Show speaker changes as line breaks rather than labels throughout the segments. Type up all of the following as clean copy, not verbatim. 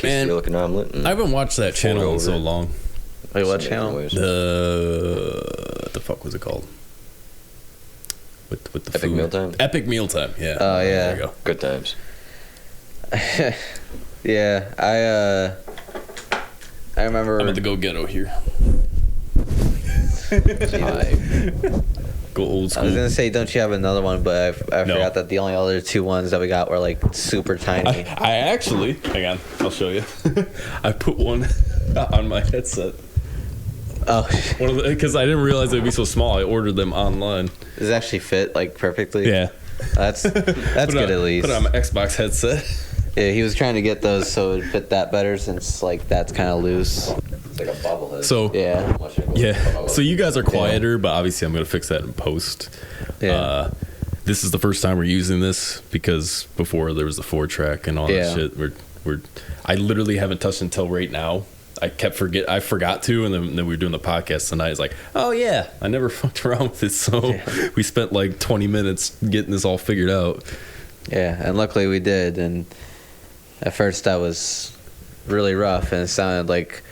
quesadilla looking omelet.
I haven't watched that channel in so long.
Wait, what channel?
What the fuck was it called? With the
Epic
food.
Mealtime?
Epic Mealtime, yeah.
Oh, yeah.
There you go.
Good times.
Yeah, I remember.
I'm at the Go Ghetto here. Go old
I
school.
was gonna say, don't you have another one? But I
No.
forgot that the only other two ones that we got were like super tiny.
I actually, hang on, I'll show you. I put one on my headset.
Oh,
Because I didn't realize they'd be so small. I ordered them online.
does it actually fit like perfectly?
Yeah.
That's good at least.
Put it on my Xbox headset.
Yeah, he was trying to get those so it would fit that better since like that's kind of loose.
It's like a bobblehead.
So
Yeah.
So you guys are quieter, but obviously I'm gonna fix that in post.
Yeah.
This is the first time we're using this because before there was the 4-track and all
Yeah.
that shit. I literally haven't touched until right now. I forgot to, and then we were doing the podcast tonight. It's like, oh yeah, I never fucked around with it, so we spent like 20 minutes getting this all figured out.
Yeah, and luckily we did. And at first that was really rough, and it sounded like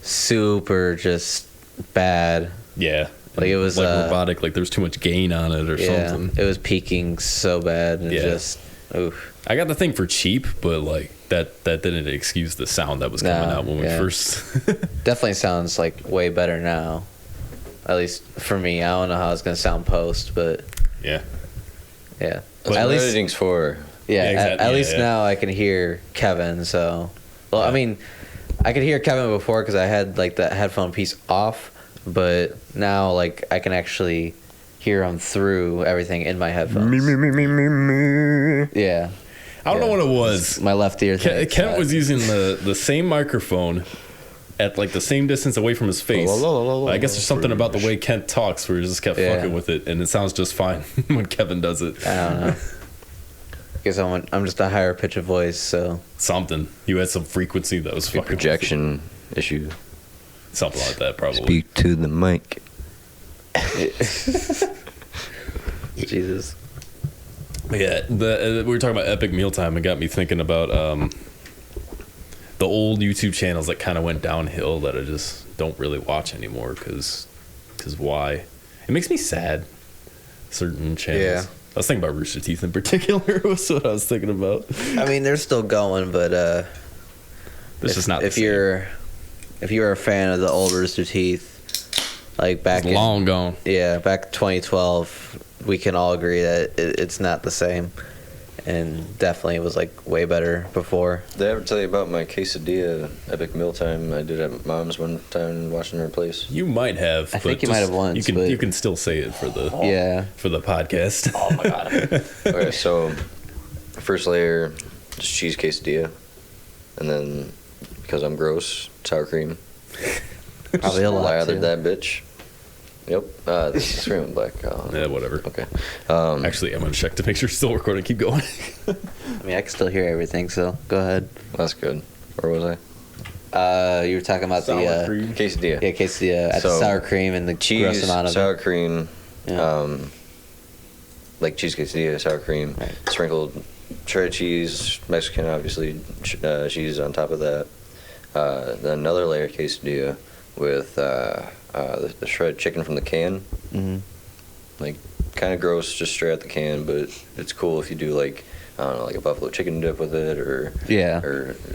super just bad.
Yeah,
Like it was
like robotic, like there was too much gain on it or something.
It was peaking so bad, and just oof.
I got the thing for cheap, but like that didn't excuse the sound that was coming out when we first.
Definitely sounds like way better now. At least for me, I don't know how it's gonna sound post, but
yeah.
That's
at
what
least
editing's for.
yeah,
exactly.
at least now I can hear Kevin. So, I mean, I could hear Kevin before because I had like the headphone piece off, but now like I can actually hear him through everything in my headphones. Yeah.
I don't know what it was.
My left ear.
Kent was using the same microphone at like the same distance away from his face. I guess there's something about the way Kent talks where he just kept fucking with it, and it sounds just fine when Kevin does it.
I don't know. Guess I'm just a higher pitch of voice, so
Something. You had some frequency that was fucking
Projection issue.
something like that, probably.
Speak to the mic.
Jesus.
But yeah, we were talking about Epic Mealtime. It got me thinking about the old YouTube channels that kind of went downhill that I just don't really watch anymore because why? It makes me sad. Certain channels.
Yeah.
I was thinking about Rooster Teeth in particular. Was what I was thinking about.
I mean, they're still going, but
It's just not the
if
same.
if you're a fan of the old Rooster Teeth, like back
It's long gone.
back 2012, we can all agree that it's not the same, and definitely it was like way better before.
Did I ever tell you about my quesadilla Epic Mealtime I did at Mom's one time in Washington Place?
You might have.
I
but
think you might have once, but-
You can still say it for the
Yeah.
for the podcast.
Oh my god. Okay, so first layer, just cheese quesadilla, and then because I'm gross, sour cream.
Probably a lot.
Lathered
Too.
that bitch. Yep. This is screaming black.
Yeah, whatever.
Okay.
Actually, I'm gonna check to make sure it's still recording. Keep going.
I mean, I can still hear everything, so go ahead.
That's good. Where was I?
You were talking about
Sour cream.
Quesadilla.
Yeah, quesadilla, at the
So,
sour cream and the
Cheese,
gross amount of
sour
it.
cream,
Yeah.
like cheese quesadilla, sour cream,
Right.
sprinkled shredded cheese, Mexican obviously, cheese on top of that. Then another layer of quesadilla with the shredded chicken from the can.
Mm-hmm.
Like kind of gross, just straight out the can, but it's cool if you do like I don't know, like a buffalo chicken dip with it or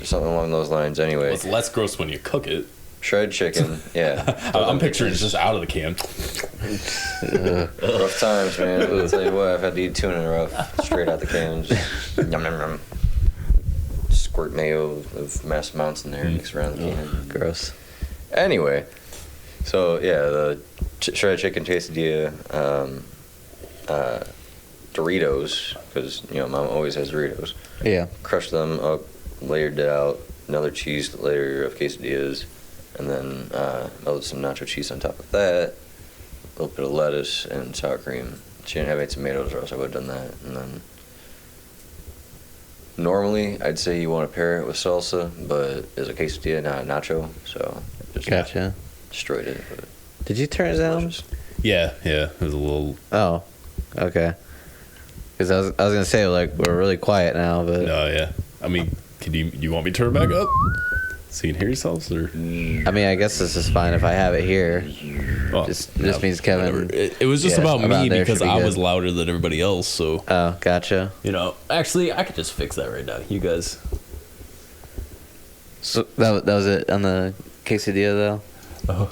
something along those lines. Anyway,
Well, it's less gross when you cook it.
shredded chicken, yeah.
I'm picturing it's just out of the can.
Rough times, man. I'll tell you what, I've had to eat tuna rough, straight out the can. Just yum, yum, yum. Squirt mayo of massive amounts in there, mix around the can.
Gross.
Anyway, so yeah, the shredded chicken quesadilla, Doritos, because Mom always has Doritos.
Yeah.
Crushed them up, layered it out, another cheese layer of quesadillas, and then melted some nacho cheese on top of that. A little bit of lettuce and sour cream. She didn't have any tomatoes, or else I would have done that. And then normally I'd say you want to pair it with salsa, but it's a quesadilla, not a nacho, so just
Gotcha.
destroyed it. But
Did you turn it down?
delicious.
Yeah, it was a little.
Oh, okay. Because I was gonna say like we're really quiet now, but
No, yeah. I mean, Do you want me to turn it back up so you can hear yourselves? Or
I mean, I guess this is fine if I have it here.
oh,
Just means Kevin.
It was just
Yeah,
about
about
me
there
because
should be
I
good.
was louder than everybody else. So
Oh, gotcha.
actually, I could just fix that right now. You guys.
So that was it on the quesadilla, though?
Oh.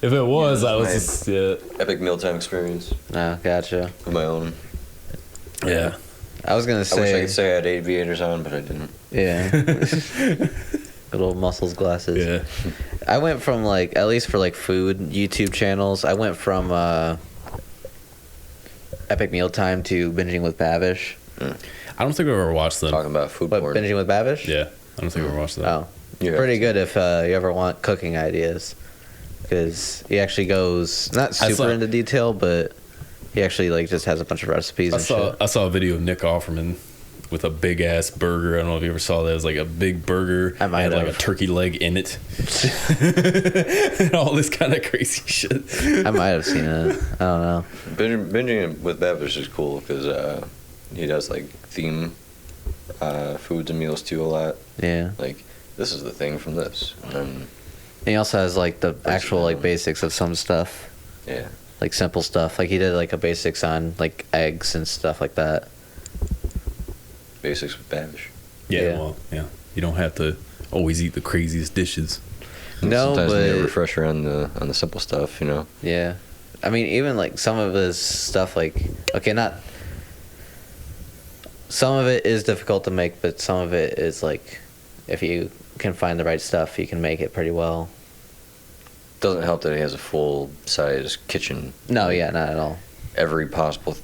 If it was,
Yeah,
I was
that's
just yeah.
Epic mealtime experience
Oh, gotcha.
of my own.
Yeah.
I was going to
I wish I
say...
could say I had aviators on, but I didn't.
Yeah. Little muscles glasses.
Yeah.
I went from, like, at least for, like, food YouTube channels, I went from Epic Mealtime to Binging with Babish.
I don't think I've ever watched them.
Talking about food
What,
porn.
Binging with Babish?
Yeah. I don't think I've ever watched that.
Oh.
You have
Pretty
to.
good if you ever want cooking ideas. Because he actually goes, not
I
super
saw-
into detail, but he actually, like, just has a bunch of recipes and shit.
I saw a video of Nick Offerman with a big ass burger. I don't know if you ever saw that. It was like a big burger.
I might
had like a
have.
turkey leg in it. And all this kind of crazy shit.
I might have seen it. I don't know.
Binging with Babish is cool because he does like theme foods and meals too a lot.
Yeah.
Like, this is the thing from this. And then,
And he also has, like, the actual, like, basics of some stuff.
yeah.
Like, simple stuff. Like, he did, like, a basics on, like, eggs and stuff like that.
Basics with Babish.
Yeah. You don't have to always eat the craziest dishes.
No,
Sometimes you need a
but...
refresher on the simple stuff, you know?
Yeah. I mean, even, like, some of his stuff, like... Okay, not... Some of it is difficult to make, but some of it is, like... If you can find the right stuff, you can make it pretty well.
Doesn't help that he has a full-size kitchen.
No, yeah, not at all.
Every possible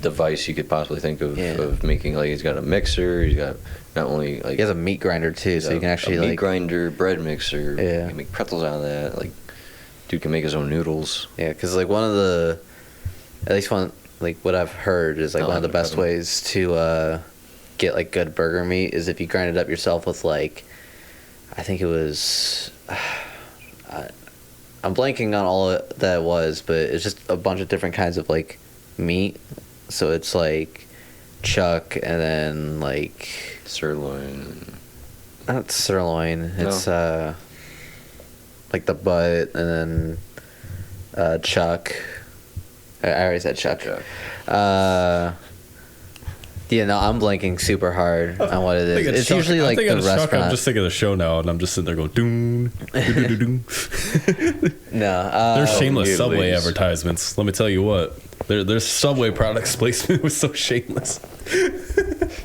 device you could possibly think of,
Yeah.
of making. Like, he's got a mixer, he's got not only, like...
He has a meat grinder, too, so you can actually,
a meat
like...
grinder, bread mixer.
Yeah.
You can make pretzels out of that. Like, dude can make his own noodles.
Yeah, because, like, one of the... At least one... Like, what I've heard is, like,
I'll
one of the
have to
best
try them.
ways to get, like, good burger meat is if you grind it up yourself with, like... I think it was... I'm blanking on all that it was, but it's just a bunch of different kinds of, like, meat. So it's, like, chuck and then, like...
Sirloin.
Not sirloin.
No.
It's, like, the butt and then chuck. I already said chuck.
Chuck.
Yeah, no, I'm blanking super hard on what it is. It's
Chuck.
usually, like, the
Chuck,
restaurant.
I'm just thinking of the show now, and I'm just sitting there going, doom, doom, doom.
No,
There's shameless
you
Subway
ladies.
advertisements. Let me tell you what. Their Subway products placement was so shameless.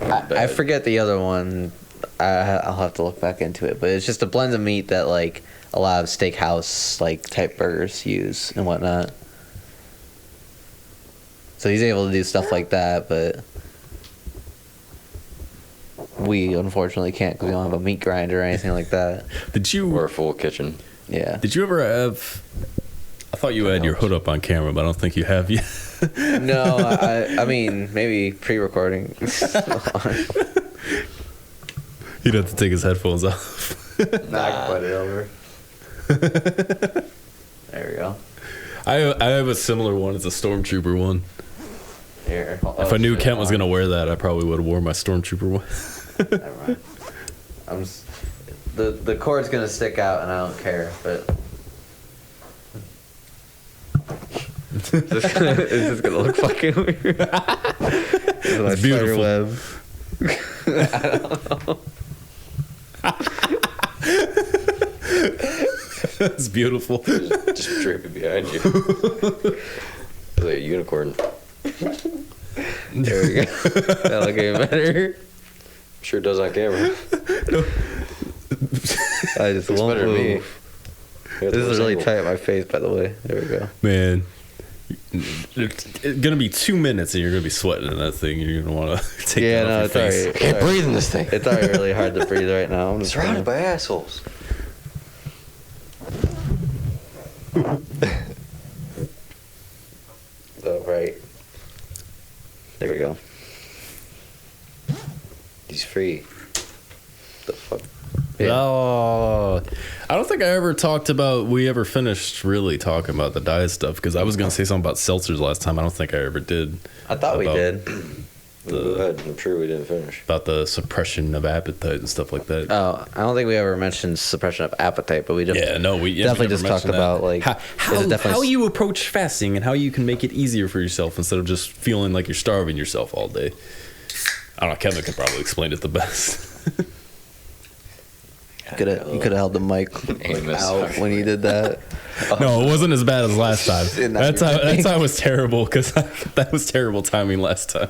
I forget the other one. I'll have to look back into it, but it's just a blend of meat that, like, a lot of steakhouse, like, type burgers use and whatnot. So he's able to do stuff like that, but we unfortunately can't because we don't have a meat grinder or anything like that.
Did you
Or a full kitchen.
Yeah.
Did you ever have? I thought you had your hood up on camera, but I don't think you have yet.
No, I mean, maybe pre-recording.
He'd have to take his headphones off.
Nah, I can put it over. There we go.
I have a similar one. It's a Stormtrooper one.
Here.
If I knew Kent was gonna wear that, I probably would have worn my Stormtrooper one.
Never mind. The cord's gonna stick out, and I don't care. But is this gonna look fucking weird?
It's beautiful.
I don't know.
It's beautiful.
Just draping behind you. It's like a unicorn.
There we go. That'll look even better.
Sure does on camera.
I just
Looks
won't
better to me.
move.
Yeah,
This is really
angle.
tight on my face, by the way. There we go.
Man, it's gonna be 2 minutes, and you're gonna be sweating in that thing. You're gonna want to take
Yeah,
that
no,
off
it's
your face.
alright.
Can't breathe in this thing.
It's already really hard to breathe right now. I'm just
Surrounded by assholes.
Oh, right. There we go.
He's free. The fuck?
Yeah.
Oh, I don't think I ever talked about. We ever finished really talking about the diet stuff because I was gonna say something about seltzers last time. I don't think I ever did.
I thought we
about-
did.
Go ahead. I'm sure we didn't finish.
about the suppression of appetite and stuff like that.
Oh, I don't think we ever mentioned suppression of appetite, but we just
we
definitely just talked about like
how you approach fasting and how you can make it easier for yourself instead of just feeling like you're starving yourself all day. I don't know. Kevin could probably explain it the best.
You could have held the mic out when you did that.
No, it wasn't as bad as last time.
Now
That time was terrible because that was terrible timing last time.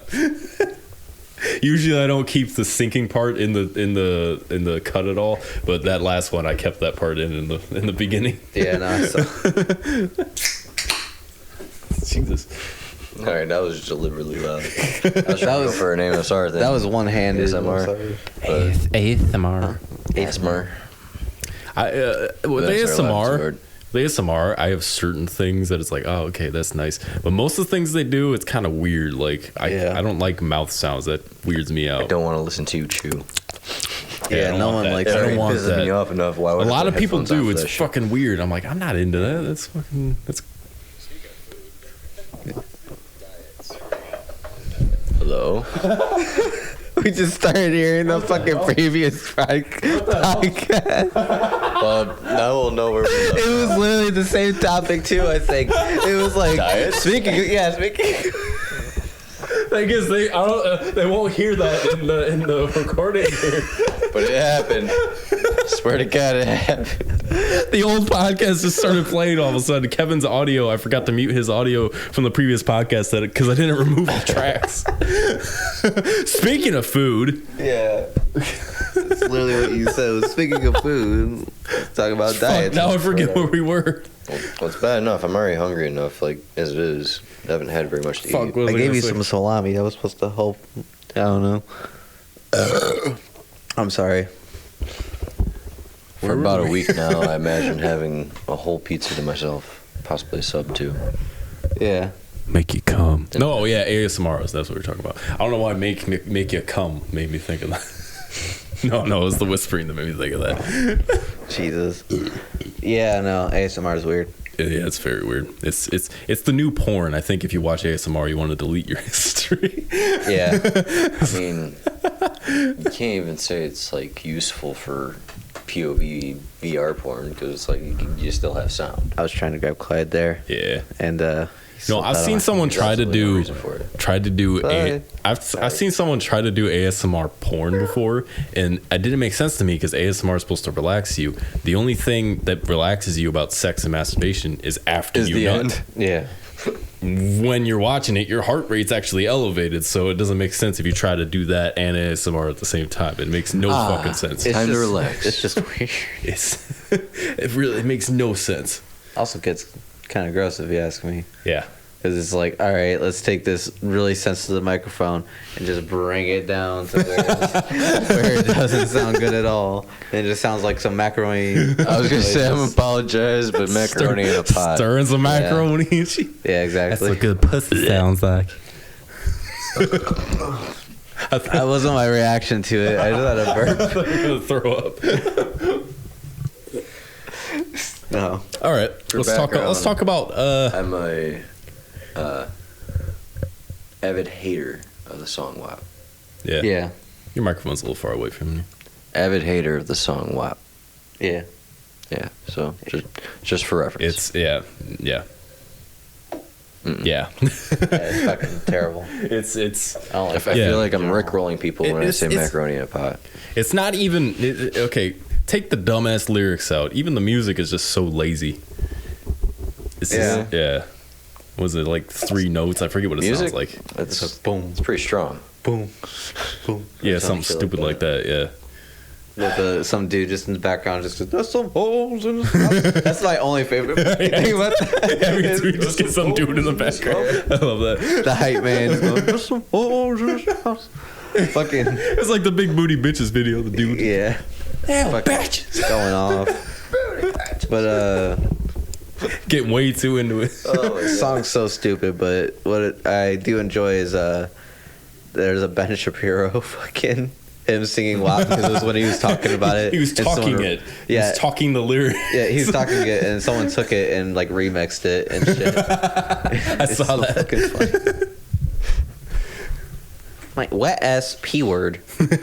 Usually I don't keep the sinking part in the cut at all, but that last one I kept that part in the beginning.
Yeah, no. So.
Jesus.
All right, that was deliberately loud. I was trying to go for a name of sorry thing.
That was one-handed.
ASMR.
ASMR.
ASMR.
With ASMR, I have certain things that it's like, oh, okay, that's nice. But most of the things they do, it's kind of weird. Like, I don't like mouth sounds. That weirds me out.
I don't want to listen to you chew.
Yeah, no one likes
that.
that.
I don't want
pisses
that.
me off enough. Why would
A
I
lot
put
of people
headphones on
do.
for
It's
that shit?
fucking weird. I'm like, I'm not into that. That's
Hello?
We just started hearing the fucking previous podcast.
Well, now we'll know where we're
It was literally the same topic too. I think it was like
Diet?
speaking.
I guess they won't hear that in the recording here.
But it happened. Swear to God, it happened.
The old podcast just started playing all of a sudden. Kevin's audio, I forgot to mute his audio from the previous podcast because I didn't remove the tracks. Speaking of food.
Yeah. That's literally what you said. Speaking of food, talk about diet.
Now I forget where we were.
Well, it's bad enough. I'm already hungry enough, like, as it is. I haven't had very much to eat.
What was
I gave
gonna
you
say?
some salami. That was supposed to help. I don't know. I'm sorry.
For about a week now, I imagine having a whole pizza to myself. Possibly a sub, too.
Yeah.
Make you come. No, yeah, ASMRs. That's what we're talking about. I don't know why make you come made me think of that. No, it was the whispering that made me think of that.
Jesus. Yeah, no, ASMR is weird.
Yeah, it's very weird. It's the new porn. I think if you watch ASMR, you want to delete your history.
Yeah.
I mean, you can't even say it's, like, useful for POV VR porn because it's like you still have sound.
I was trying to grab Clyde there.
Yeah.
And
No, I've seen someone try to do I've seen someone try to do ASMR porn before, and it didn't make sense to me because ASMR is supposed to relax you. The only thing that relaxes you about sex and masturbation is after you nut.
Yeah.
When you're watching it, your heart rate's actually elevated, so it doesn't make sense if you try to do that and ASMR at the same time. It makes no fucking sense.
Time to relax.
It's just weird.
It makes no sense.
Also gets kind of gross if you ask me.
Yeah.
Because it's like, all right, let's take this really sensitive microphone and just bring it down to where it doesn't sound good at all. And it just sounds like some macaroni.
I was going to say, I'm apologize, but macaroni in a pot.
Stirring some macaroni.
Yeah, exactly.
That's what good pussy sounds like.
That wasn't my reaction to it. I just had a burp.
I thought you were gonna throw up.
No.
All right, let's talk about.
I'm a avid hater of the song WAP.
Yeah.
Yeah.
Your microphone's a little far away from you.
Avid hater of the song WAP.
Yeah.
Yeah. So just for reference.
It's yeah.
Yeah, it's fucking terrible.
It's.
I don't like
I
that.
feel like I'm rickrolling people when I say
it's-
macaroni in a pot.
It's not even okay. Take the dumbass lyrics out. Even the music is just so lazy. It's just, yeah. Was it like 3 notes? I forget what it
Music?
sounds like.
It's
Just boom,
It's pretty strong.
boom, boom.
Yeah,
Or
something
shit
stupid like that. Yeah.
With some dude just in the background just goes, there's some holes in the house. That's my only favorite thing about that.
Yeah, me too. Just get some dude in the background. I love that.
The hype man just goes, there's some holes in the house. Fucking,
It's like the big booty bitches video. The dude.
yeah. Fucking going off. But,
Getting way too into it.
the song's so stupid, but what I do enjoy is, there's a Ben Shapiro fucking him singing WAP because it was when he was talking about it.
He was
and someone-
talking it. He
Yeah.
was talking the lyrics.
Yeah, he was talking it, and someone took it and like remixed it and shit.
I
It's
saw
so
that.
fucking funny. My wet ass P word.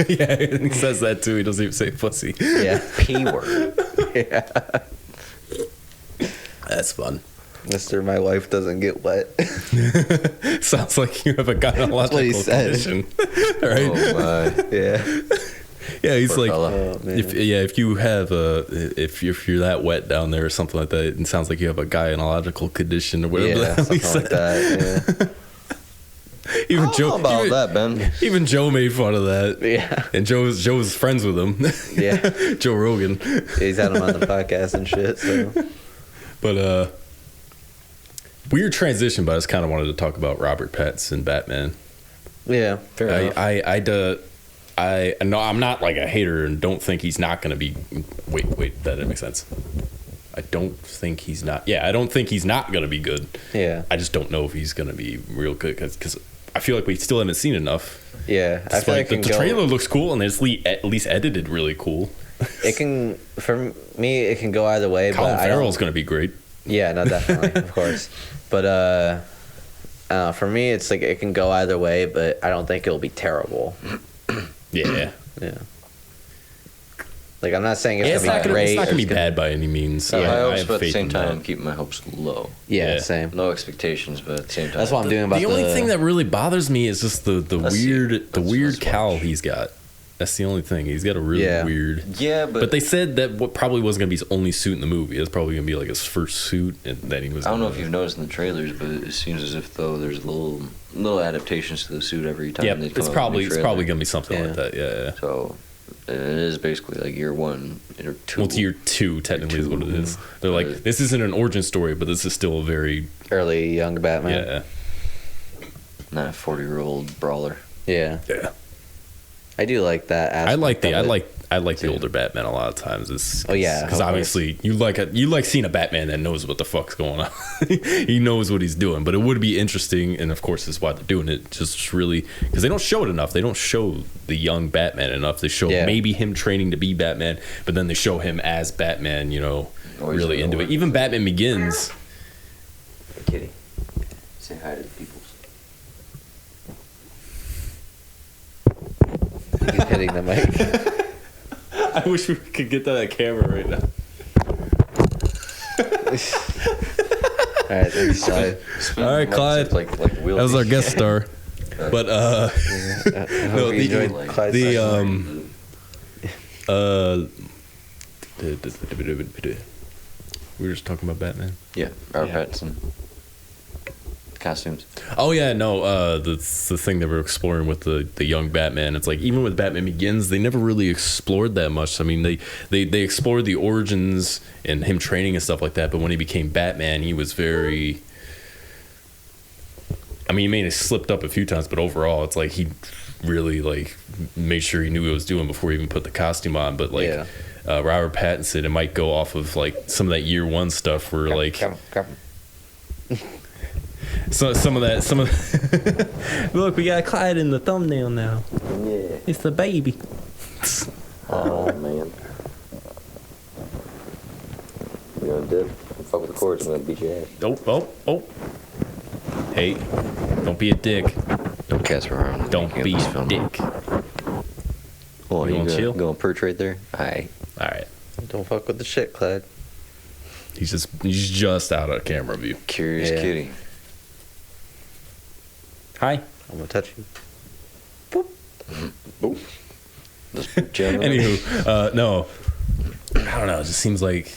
Yeah, he says that too. He doesn't even say pussy.
Yeah, P word. Yeah.
That's fun.
Mr. My wife doesn't get wet.
Sounds like you have a gynecological
what he said.
condition, right?
Oh my.
Yeah.
Yeah, he's
Poor
like,
fella.
Oh, man.
if you have if you're that wet down there or something like that, it sounds like you have a gynecological condition or whatever.
Yeah,
the hell he
something like
said.
that. Yeah.
Even
I don't
Joe,
know about
even,
that, Ben.
even Joe made fun of that.
Yeah.
And Joe's friends with him.
Yeah.
Joe Rogan.
He's had him on the podcast and shit. So
But weird transition. But I just kind of wanted to talk about Robert Pattinson Batman.
yeah, fair enough.
I no, I'm not like a hater and don't think he's not going to be. Wait, that didn't make sense. I don't think he's not. Yeah, I don't think he's not going to be good.
Yeah.
I just don't know if he's going to be real good because I feel like we still haven't seen enough.
Yeah, I
It's
feel
like
like
the trailer looks cool and it's at least edited really cool.
it can, for me, it can go either way.
Colin
but I don't-
Farrell's going to be great.
Yeah, no, definitely, of course. But for me, it's like it can go either way, but I don't think it'll be terrible.
Yeah.
Yeah. Like I'm not saying it's
Yeah,
gonna be great.
It's not
or
going to be
it's gonna-
bad by any means.
I
I
hopes,
have
but at the
faith
same
in
time,
that.
keeping my hopes low.
Yeah,
Yeah.
same.
No expectations, but at the same time.
That's what I'm doing about
The only thing that really bothers me is just the
Let's see.
weird
Let's
cowl
watch.
he's got. That's the only thing. He's got a really
Yeah.
weird.
Yeah,
But they said that what probably wasn't gonna be his only suit in the movie. It's probably gonna be like his first suit, and then he was.
I don't know if
gonna-
you've noticed in the trailers, but it seems as if though there's little adaptations to the suit every time.
Yeah,
they come
it's
out with a
probably
new
it's
trailer.
probably gonna be something
Yeah.
like that. Yeah.
So it is basically like year one or two.
Well, it's year two technically is what it is. They're like,
Right.
this isn't an origin story, but this is still a very
Early young Batman.
yeah.
Not a 40-year-old brawler.
Yeah.
Yeah.
I do like that.
I like the
aspect of it.
I like the
Too.
older Batman a lot of times. It's,
Oh, yeah,
because
of course.
obviously you like seeing a Batman that knows what the fuck's going on. He knows what he's doing. But it would be interesting, and of course that's why they're doing it. Just really because they don't show it enough. They don't show the young Batman enough. They show
Yeah.
maybe him training to be Batman, but then they show him as Batman. You know,
Always
really
in
into
the
it. Even Batman Begins.
Kitty, say hi to the people.
He's hitting the mic.
I wish we could get that on camera right now.
All right, thanks, Clyde.
All right, Clyde.
Like
That was our guest star. But
I
No,
hope you
the-
enjoyed Clyde's
the,
session.
we were just talking about Batman.
Yeah, Robert
Yeah.
Pattinson. Costumes.
Oh yeah, no, the thing that we're exploring with the young Batman. It's like even with Batman Begins, they never really explored that much. I mean, they explored the origins and him training and stuff like that. But when he became Batman, he was very. I mean, he may have slipped up a few times, but overall, it's like he really like made sure he knew what he was doing before he even put the costume on. But like
Yeah.
Robert Pattinson, it might go off of like some of that year one stuff where like.
Come.
So some of look, we got Clyde in the thumbnail now.
Yeah.
It's the baby.
Oh man. You're gonna dip. Fuck with the cords. I'm gonna beat your ass.
Oh. Hey, don't be a dick.
Don't cast for harm.
Don't be a dick.
Oh,
You
you
gonna
gonna
chill?
Going perch right there. Aye.
All right,
Don't fuck with the shit, Clyde.
he's just out of camera view.
Curious
Yeah.
kitty.
Hi.
I'm gonna touch you.
Generally,
Anywho, no, I don't know. It just seems like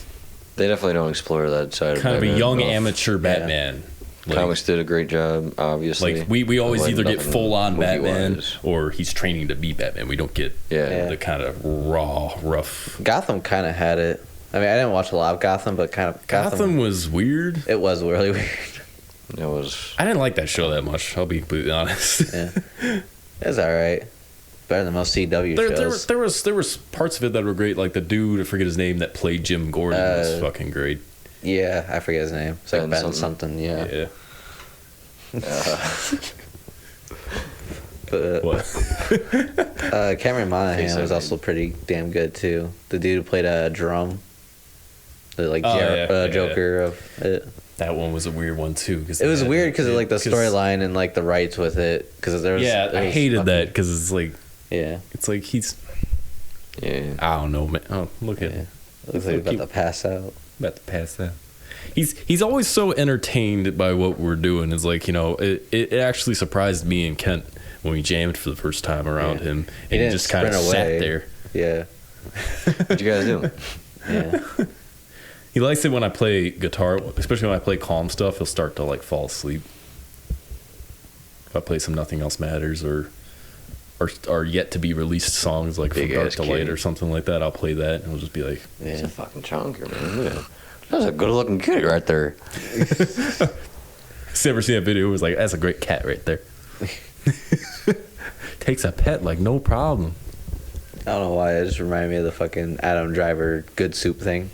they definitely don't explore that side.
kind of a
Batman
young
enough.
amateur Batman. Like,
Comics did a great job, obviously.
like we always
Like
either get
nothing
full on Batman
movie-wise.
or he's training to be Batman. We don't get
Yeah.
the kind of raw, rough.
Gotham kind of had it. I mean, I didn't watch a lot of Gotham, but kind of
Gotham was weird.
It was really weird.
It was.
I didn't like that show that much. I'll be completely honest.
Yeah, it was all right. Better than most CW shows.
there was parts of it that were great. Like the dude, I forget his name, that played Jim Gordon was fucking great.
Yeah, I forget his name. It's like
Ben
Ben
something.
something. Yeah.
Yeah.
But
What?
Cameron Monaghan
Face
was
I
also pretty damn good too. The dude who played a drum, the like
Oh, yeah, yeah,
Joker of it.
That one was a weird one too. Cause
It was weird because of like the
'cause-
storyline and like the rights with it. Because there was
I hated that because it's like
Yeah,
he's
Yeah.
I don't know, man. Oh, look at
yeah.
him.
It looks like he's about to pass out.
About to pass out. He's always so entertained by what we're doing. It's like, it actually surprised me and Kent when we jammed for the first time around
Yeah.
him,
He
and he
didn't
just kind of
sprint
sat
away.
there.
Yeah,
What you guys do?
yeah.
He likes it when I play guitar, especially when I play calm stuff. He'll start to like fall asleep. If I play some Nothing Else Matters or yet to be released songs like From
Big
Dark
ass
to Light
kid.
or something like that, I'll play that and he'll just be like,
He's
Yeah.
a fucking chonker, man. Look at him. That's a good-looking kid right there.
"See, ever seen that video? It was like, that's a great cat right there. Takes a pet like no problem."
I don't know why. It just reminded me of the fucking Adam Driver good soup thing.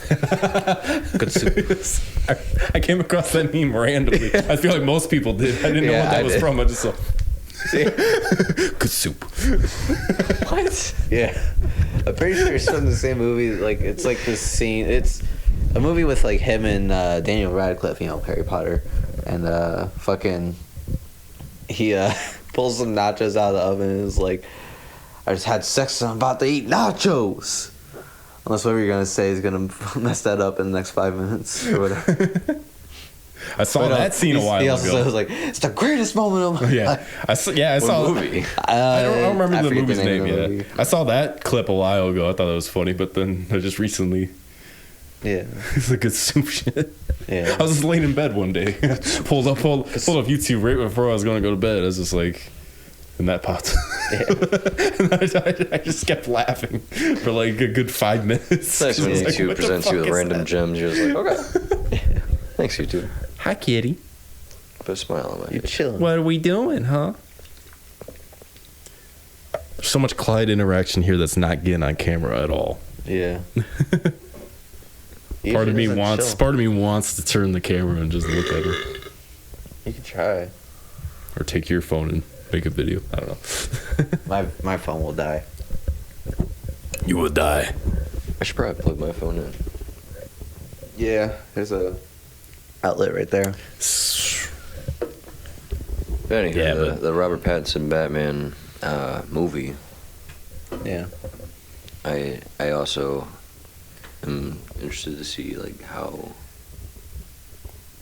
Good soup.
I came across that meme randomly. I feel like most people did. I didn't know
Yeah,
what that
I
was
did.
from. I just saw good soup.
What? Yeah. I'm pretty sure it's from the same movie. Like, it's like this scene. It's a movie with, like, him and Daniel Radcliffe, Harry Potter. And, fucking, he, pulls some nachos out of the oven and is like, I just had sex and I'm about to eat nachos. Unless whatever you're going to say is going to mess that up in the next 5 minutes or whatever.
I saw that scene a while
He also
ago.
was like, it's the greatest moment of my
Yeah,
life.
I saw.
What movie?
I don't remember the
forget
movie's name
of the
yet.
movie.
I saw that clip a while ago. I thought it was funny, but then I just recently,
Yeah.
it's a good soup shit.
Yeah.
I was just laying in bed one day, pulled up YouTube right before I was going to go to bed. I was just like, and that popped. And I just kept laughing for like a good 5 minutes.
It's nice when
I was like,
YouTube
what the
presents you
fuck
with
is
random
that?
gems. You're just like, okay. Thanks, YouTube.
Hi, kitty.
Put a smile on my
You're
face.
chilling.
What are we doing, huh? There's so much Clyde interaction here that's not getting on camera at all.
Yeah.
Part of me wants to turn the camera and just look at her,
You can try.
or take your phone and make a video. I don't know.
My phone will die.
You will die.
I should probably plug my phone in.
Yeah, there's a outlet right there.
But anyway,
Yeah,
the Robert Pattinson Batman movie,
Yeah.
I also am interested to see like how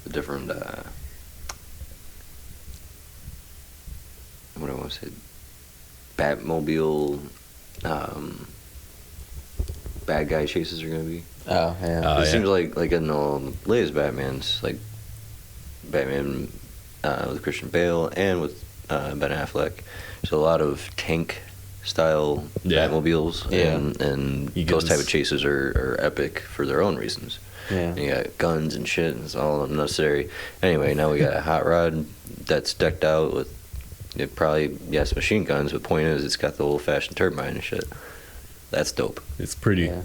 the different what do I want to say, Batmobile bad guy chases are gonna be.
Oh, yeah.
It
yeah.
seems like in the latest Batman's, like Batman with Christian Bale and with Ben Affleck, there's a lot of tank style
Yeah.
Batmobiles,
Yeah.
and
You get
those type
this-
of chases are epic for their own reasons.
Yeah.
And you got guns and shit, and it's all unnecessary. Anyway, now we got a hot rod that's decked out with it probably yes machine guns, but point is it's got the old fashioned turbine and shit. That's dope.
It's pretty.
Yeah.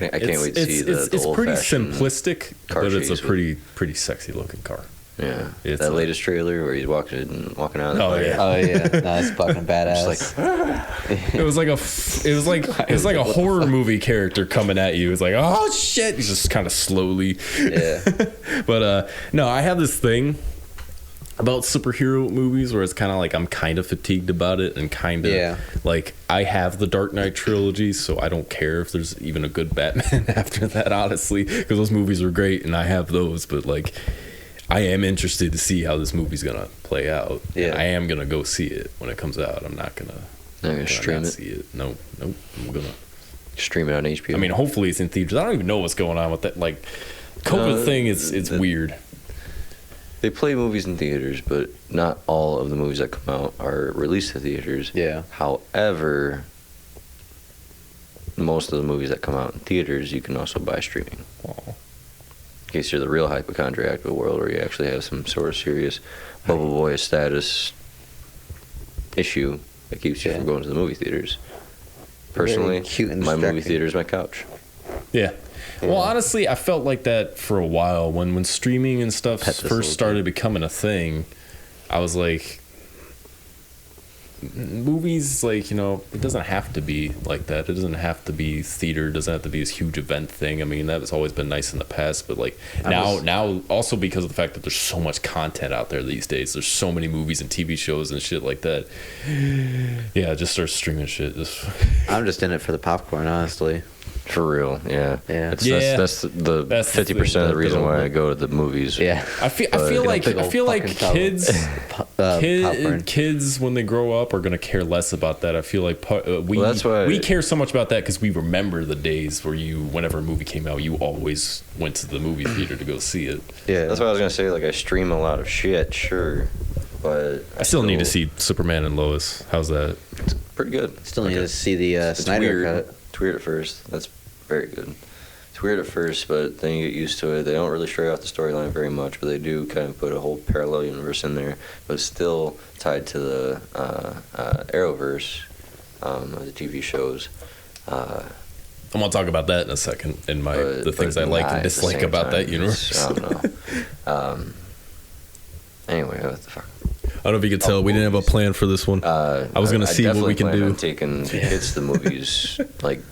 I can't wait to see the
it's
old
pretty
fashioned
simplistic,
car
but it's a
chase with-
pretty sexy looking car.
Yeah,
It's
that
a-
latest trailer where he's walking out. Of the
Oh,
fire.
yeah.
Oh, yeah. No, it's fucking badass.
Just like
It was like a horror movie character coming at you. It's like, oh shit! He's just kind of slowly.
yeah.
But no, I have this thing about superhero movies where it's kind of like I'm kind of fatigued about it, and kind of
Yeah.
like I have the Dark Knight trilogy, so I don't care if there's even a good Batman after that, honestly, because those movies are great and I have those. But like, I am interested to see how this movie's gonna play out.
Yeah.
And I am gonna go see it when it comes out. I'm not gonna.
I'm gonna stream
not
it.
see it. Nope. I'm gonna.
Stream it on HBO.
I mean, hopefully it's in theaters. I don't even know what's going on with that. Like, COVID thing is it's weird.
they play movies in theaters, but not all of the movies that come out are released to theaters.
Yeah.
However, most of the movies that come out in theaters you can also buy streaming.
Oh.
In case you're the real hypochondriac of the world, where you actually have some sort of serious bubble boy status issue that keeps you
Yeah.
from going to the movie theaters.
Very
Personally,
cute and
my movie
distracting.
theater is my couch.
Yeah. Well,
Yeah.
honestly, I felt like that for a while when streaming and stuff
Pet this
first
little
started becoming a thing. I was like, movies, like, it doesn't have to be like that. It doesn't have to be theater. It doesn't have to be this huge event thing. I mean, that has always been nice in the past, but like now also because of the fact that there's so much content out there these days, there's so many movies and TV shows and shit like that. Yeah, just start streaming shit.
I'm just in it for the popcorn, honestly.
For real, yeah.
Yeah.
That's the 50% of the reason why I go to the movies.
Yeah.
I feel like kids
popcorn.
kids when they grow up are gonna care less about that. I feel like
that's why
we care so much about that because we remember the days where whenever a movie came out, you always went to the movie theater to go see it.
Yeah.
That's what I was gonna say. Like, I stream a lot of shit, sure, but
I still need to see Superman and Lois. How's that?
It's pretty good.
Still need to see the
It's
Snyder
weird.
cut.
It's weird at first. That's very good. It's weird at first, but then you get used to it. They don't really stray off the storyline very much, but they do kind of put a whole parallel universe in there, but it's still tied to the Arrowverse of the TV shows.
I'm gonna talk about that in a second. In the things I like
not
and
at the
dislike
same
about
time.
that universe.
I don't know. Anyway, what the fuck?
I don't know if you could tell. We didn't have a plan for this one. I was gonna see what we can do.
On taking the kids to the movies like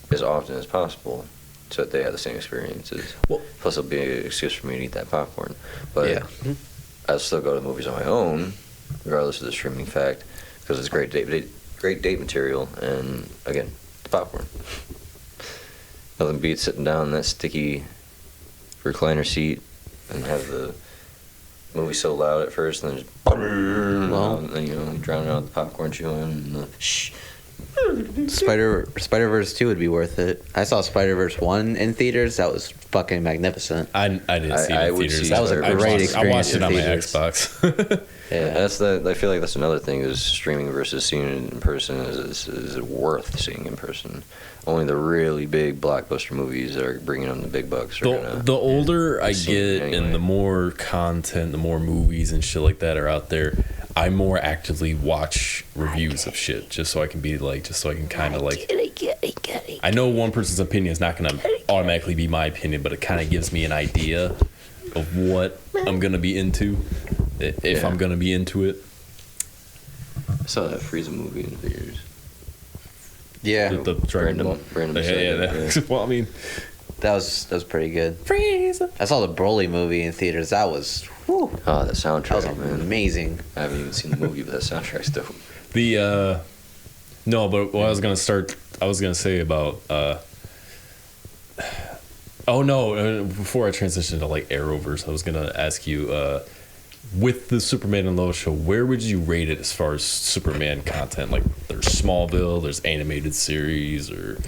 as often as possible, so that they have the same experiences.
Well,
plus, it'll be an excuse for me to eat that popcorn. But
Yeah.
I'll still go to the movies on my own, regardless of the streaming fact, because it's great date material, and again, the popcorn. Nothing beats sitting down in that sticky recliner seat and have the movie so loud at first, and then just and then you drown out the popcorn chewing and the shh.
Spider-Verse 2 would be worth it. I saw Spider-Verse 1 in theaters. That was fucking magnificent.
I didn't see it
I
in
would
theaters.
see That was a
I
great
watched
experience
it on
in
my
theaters.
Xbox.
Yeah.
I feel like that's another thing is streaming versus seeing it in person is it worth seeing in person. Only the really big blockbuster movies that are bringing on the big bucks.
The older I
seen it
get
anyway.
and the more content, the more movies and shit like that are out there, I more actively watch reviews of shit just so I can kind of like. I know one person's opinion is not going to automatically be my opinion, but it kind of gives me an idea of what I'm going to be into, if I'm going to be into it.
I saw that Frieza movie in theaters.
Yeah.
The Dragon Ball.
Random
Yeah.
shit,
Well, I mean,
That was pretty good.
Frieza.
I saw the Broly movie in theaters. That was, whew,
Oh, that soundtrack,
that was
man.
amazing.
I haven't even seen the movie, but that soundtrack's dope.
No, but what I was gonna say about before I transitioned to like Arrowverse, I was gonna ask you with the Superman and Lois show, where would you rate it as far as Superman content? Like, there's Smallville, there's animated series, or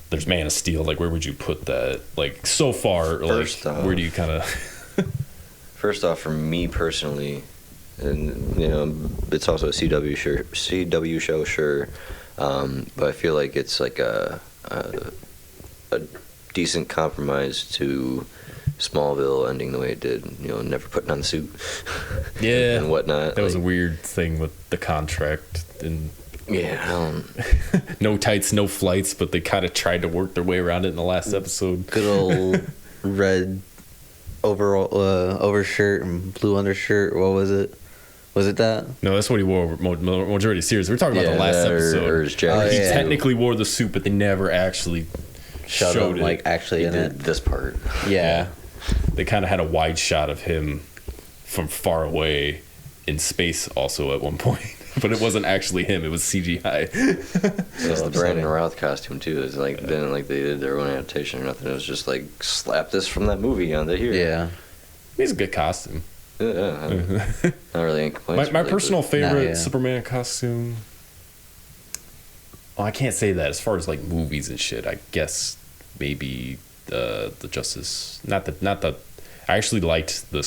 there's Man of Steel. Like, where would you put that? Like, so far,
First off,
where do you kind of?
First off, for me personally, and it's also a CW show, sure, but I feel like it's like a decent compromise to Smallville ending the way it did. Never putting on the suit.
Yeah,
and whatnot.
That was a weird thing with the contract and.
Yeah.
No tights, no flights, but they kind of tried to work their way around it in the last episode.
Good old red overshirt and blue undershirt. What was it? Was it that?
No, that's what he wore over majority of the series. We're talking about the last
that
episode.
or his jacket.
He
yeah.
technically wore the suit, but they never actually
Showed
showed
him,
it.
like, actually
He
in
did
it.
this part.
Yeah.
They kind of had a wide shot of him from far away in space also at one point. But it wasn't actually him. It was CGI.
It was the Brandon Routh costume too. It's like didn't like they did their own adaptation or nothing. It was just like slap this from that movie onto here.
Yeah.
He's a good costume.
Yeah. Not really any complaints.
My
really,
personal
but-
favorite
yeah.
Superman costume. Oh, I can't say that as far as like movies and shit. I guess maybe the Justice, not the. I actually liked the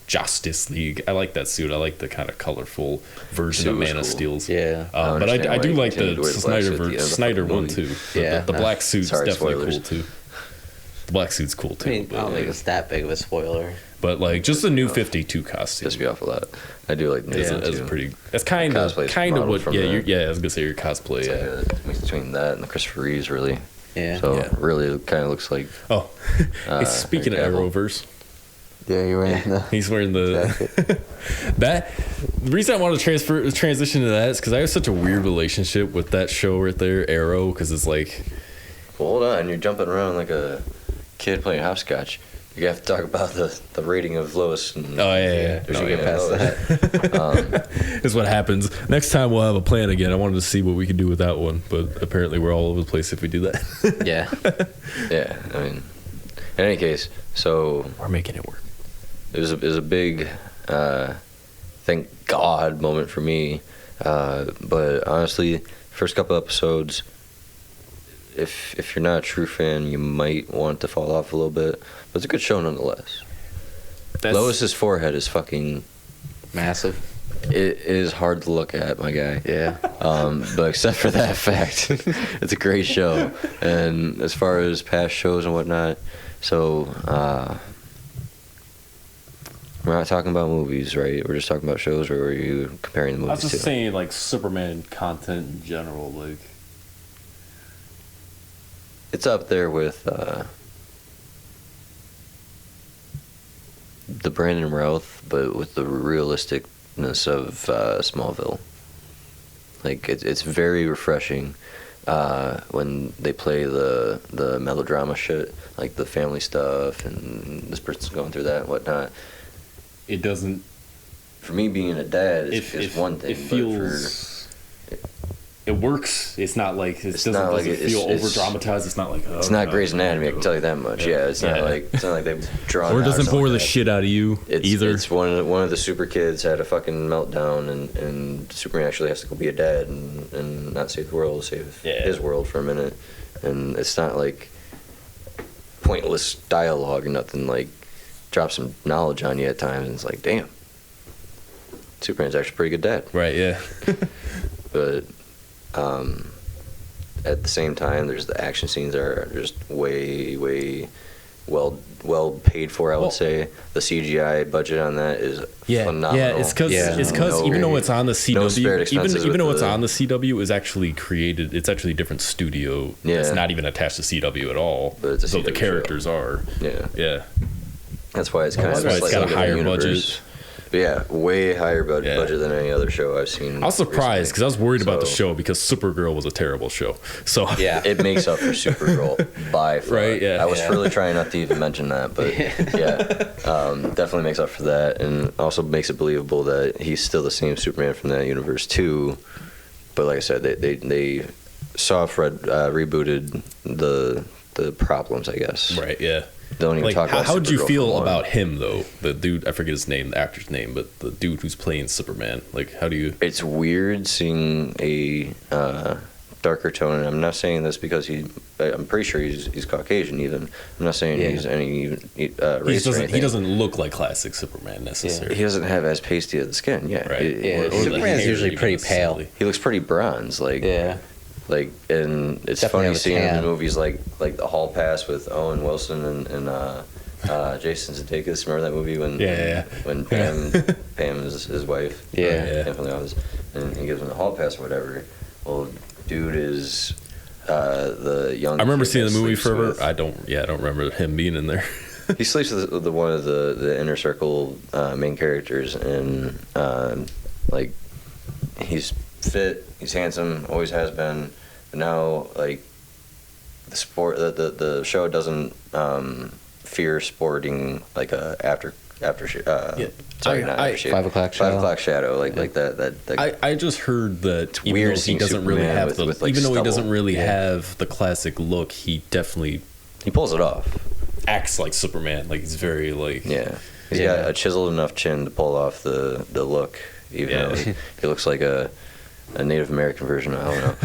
Justice League. I like that suit. I like the kind of colorful version
Suit
of
was
Man of
cool.
Steel's.
Yeah.
But
understand
I
why
do
he
like
continued
the
to wear the black suit at the end of the
Snyder
fucking
one
movie.
too.
Yeah.
The black suit's
Sorry,
definitely
spoilers.
cool too. The black suit's cool too.
I mean, I don't think it's that big of a spoiler.
But like just the new 52 costume.
Pissed me off a lot. I do like the
Is
new
is
too.
pretty. That's kind of
Cosplay's
kind of
modeled
what.
from
Yeah,
that.
I was gonna say your cosplay.
It's
Yeah.
like a mix between that and the Christopher Reeves, really.
Yeah.
So
Yeah.
really, it kind of looks like.
Oh, hey, speaking of
Henry Cavill.
Arrowverse,
Yeah, you're wearing the.
He's wearing the the reason I want to transition to that is because I have such a weird relationship with that show right there, Arrow, because it's like,
Well, hold on, you're jumping around like a kid playing hopscotch. You have to talk about the rating of Lois. And,
oh yeah.
we should
No,
get
yeah.
past that.
Is what happens. Next time we'll have a plan again. I wanted to see what we could do with that one, but apparently we're all over the place if we do that.
Yeah.
Yeah, I mean, in any case, so
We're making it work.
it was a big, thank God moment for me. But honestly, first couple episodes, if you're not a true fan, you might want to fall off a little bit. But it's a good show nonetheless. Lois's forehead is fucking
Massive.
It is hard to look at, my guy.
Yeah.
But except for that fact, it's a great show. And as far as past shows and whatnot, so we're not talking about movies, right? We're just talking about shows, or are you comparing the movies
I was just
to?
saying, like, Superman content in general, like.
It's up there with the Brandon Routh, but with the realisticness of Smallville. Like it's very refreshing when they play the melodrama shit, like the family stuff, and this person's going through that and whatnot.
It doesn't.
For me, being a dad is one thing.
It feels. It works. It's not like it doesn't feel over dramatized. It's not like
it's not Grey's Anatomy. I can tell you that much. Yeah, it's not like they've drawn.
Or it
out
doesn't bore
like
the
that.
shit out of you either.
It's one of the super kids had a fucking meltdown, and Superman actually has to go be a dad and not save the world, save his world for a minute. And it's not like pointless dialogue or nothing. Like drop some knowledge on you at times, and it's like, damn, Superman's actually a pretty good dad.
Right. Yeah.
But at the same time, there's the action scenes are just way well paid for. I would say the CGI budget on that is phenomenal.
Yeah, it's because even though it's on the CW, even though it's on the CW, is actually created. It's actually a different studio.
Yeah.
It's not even attached to CW at all.
But it's a
so the
CW
characters are.
Yeah.
Yeah.
That's why it's kind of
it's got a higher
universe.
budget.
But yeah, way higher budget than any other show I've seen.
I was surprised because I was worried about the show because Supergirl was a terrible show. So
yeah, it makes up for Supergirl by far.
Right, yeah.
I was really trying not to even mention that, but definitely makes up for that, and also makes it believable that he's still the same Superman from that universe too. But like I said, they soft rebooted the problems, I guess.
Right. Yeah.
Don't even talk about
how would you
Supergirl
feel
for long.
about him though? The dude, I forget his name, the actor's name, but the dude who's playing Superman. Like, how do you?
It's weird seeing a darker tone, and I'm not saying this because I'm pretty sure he's Caucasian. Even I'm not saying he's any race or anything.
He doesn't look like classic Superman necessarily.
He doesn't have as pasty of the skin. Yeah,
Right.
Superman's usually pretty pale.
He looks pretty bronze. Like, and it's
Definitely
funny seeing him in
tan.
movies like The Hall Pass with Owen Wilson and Jason Sudeikis. Remember that movie when Pam is his wife?
Yeah.
Definitely was. And he gives him the Hall Pass or whatever. Well, dude is the young.
I remember
kid
seeing
that
the movie
sleeps
forever.
with-
I don't remember him being in there.
He sleeps with one of the inner circle main characters, and like he's fit, he's handsome, always has been. But now, like the show doesn't fear sporting like a after. Sorry, not aftershave.
5 o'clock shadow.
5 o'clock shadow, like that.
I just heard that even
weird
though he
seeing
doesn't really
Superman
have
with, like,
even though he
stubble.
doesn't really have the classic look, he definitely
He pulls it off.
acts like Superman. Like he's very like
Yeah, he's got a chiseled enough chin to pull off the look, even though he looks like a Native American version. I